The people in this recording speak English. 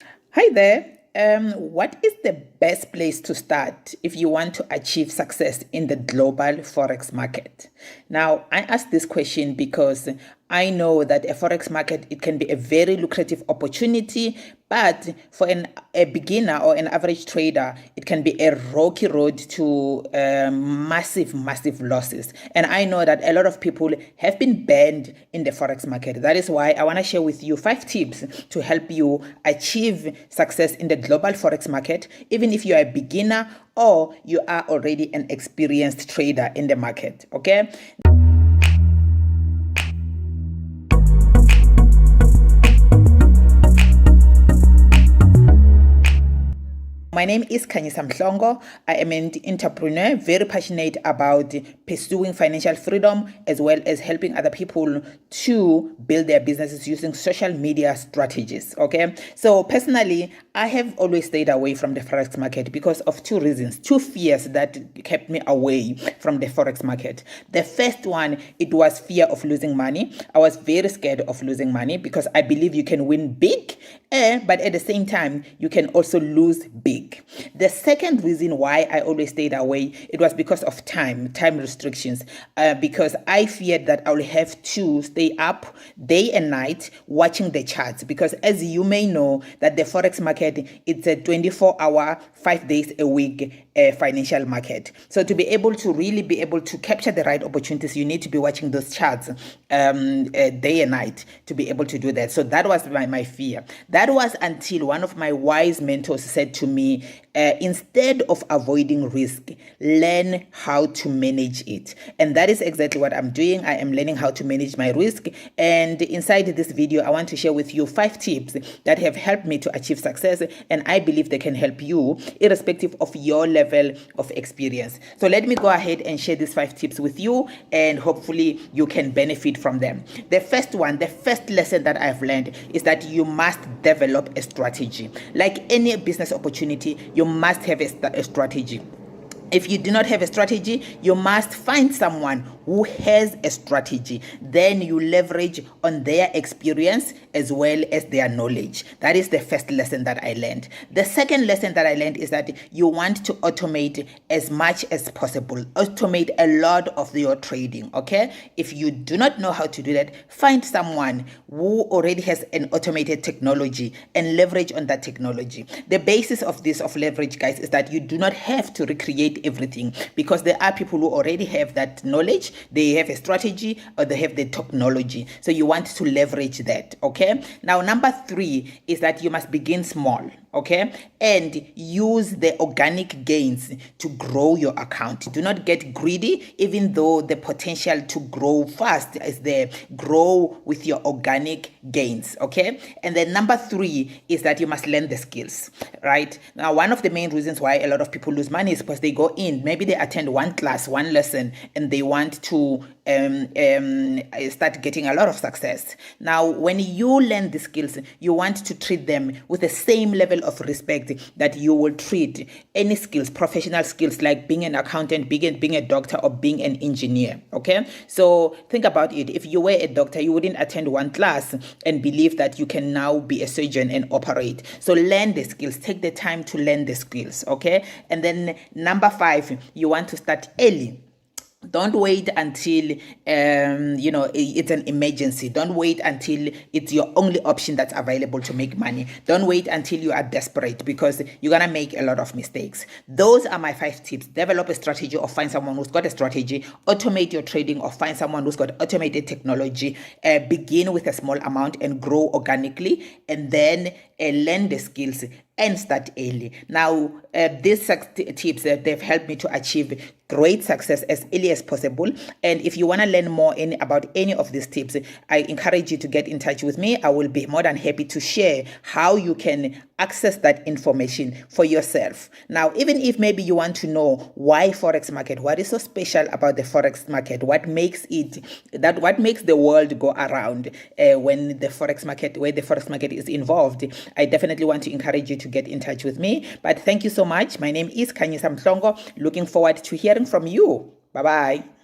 Hi there. What is the best place to start if you want to achieve success in the global Forex market? Now, I ask this question because I know that a Forex market, it can be a very lucrative opportunity, but for a beginner or an average trader, it can be a rocky road to massive losses. And I know that a lot of people have been banned in the Forex market. That is why I want to share with you 5 tips to help you achieve success in the global Forex market, even if you are a beginner or you are already an experienced trader in the market. Okay. My name is Khanyisa Mhlongo. I am an entrepreneur, very passionate about pursuing financial freedom as well as helping other people to build their businesses using social media strategies. Okay. So personally, I have always stayed away from the Forex market because of 2 reasons, 2 fears that kept me away from the Forex market. The first one, it was fear of losing money. I was very scared of losing money because I believe you can win big, but at the same time, you can also lose big. The second reason why I always stayed away, it was because of time restrictions, because I feared that I will have to stay up day and night watching the charts, because as you may know that the Forex market, it's a 24-hour, 5 days a week financial market. So to be able to really be able to capture the right opportunities, you need to be watching those charts day and night to be able to do that. So that was my fear. That was until one of my wise mentors said to me, instead of avoiding risk, learn how to manage it. And that is exactly what I'm doing. I am learning how to manage my risk. And inside this video, I want to share with you 5 tips that have helped me to achieve success. And I believe they can help you irrespective of your level of experience. So let me go ahead and share these 5 tips with you, and hopefully you can benefit from them. The first one, the first lesson that I've learned is that you must develop a strategy. Like any business opportunity, you must have a strategy. If you do not have a strategy, you must find someone who has a strategy. Then you leverage on their experience as well as their knowledge. That is the first lesson that I learned. The second lesson that I learned is that you want to automate as much as possible. Automate a lot of your trading, okay? If you do not know how to do that, find someone who already has an automated technology and leverage on that technology. The basis of this, of leverage, guys, is that you do not have to recreate everything, because there are people who already have that knowledge, they have a strategy, or they have the technology. So you want to leverage that. Okay. Now, number 3 is that you must begin small. Okay, and use the organic gains to grow your account. Do not get greedy, even though the potential to grow fast is there. Grow with your organic gains. Okay, and then number 3 is that you must learn the skills. Right now, one of the main reasons why a lot of people lose money is because they go in, maybe they attend one class, one lesson, and they want to start getting a lot of success. Now, when you learn the skills, you want to treat them with the same level of respect that you will treat any skills, professional skills, like being an accountant, being a doctor, or being an engineer. Okay, so think about it. If you were a doctor, you wouldn't attend one class and believe that you can now be a surgeon and operate. So learn the skills. Take the time to learn the skills. Okay, and then number 5, you want to start early. Don't wait until it's an emergency. Don't wait until it's your only option that's available to make money. Don't wait until you are desperate, because you're gonna make a lot of mistakes. Those are my 5 tips. Develop a strategy, or find someone who's got a strategy. Automate your trading, or find someone who's got automated technology. Begin with a small amount and grow organically, and then learn the skills and start early. Now, these tips, they've helped me to achieve great success as early as possible. And if you want to learn more about any of these tips, I encourage you to get in touch with me. I will be more than happy to share how you can access that information for yourself. Now, even if maybe you want to know why Forex market, what is so special about the Forex market, what makes the world go around when the Forex market is involved, I definitely want to encourage you to get in touch with me. But thank you so much. My name is Khanyisa Mhlongo. Looking forward to hearing from you. Bye-bye.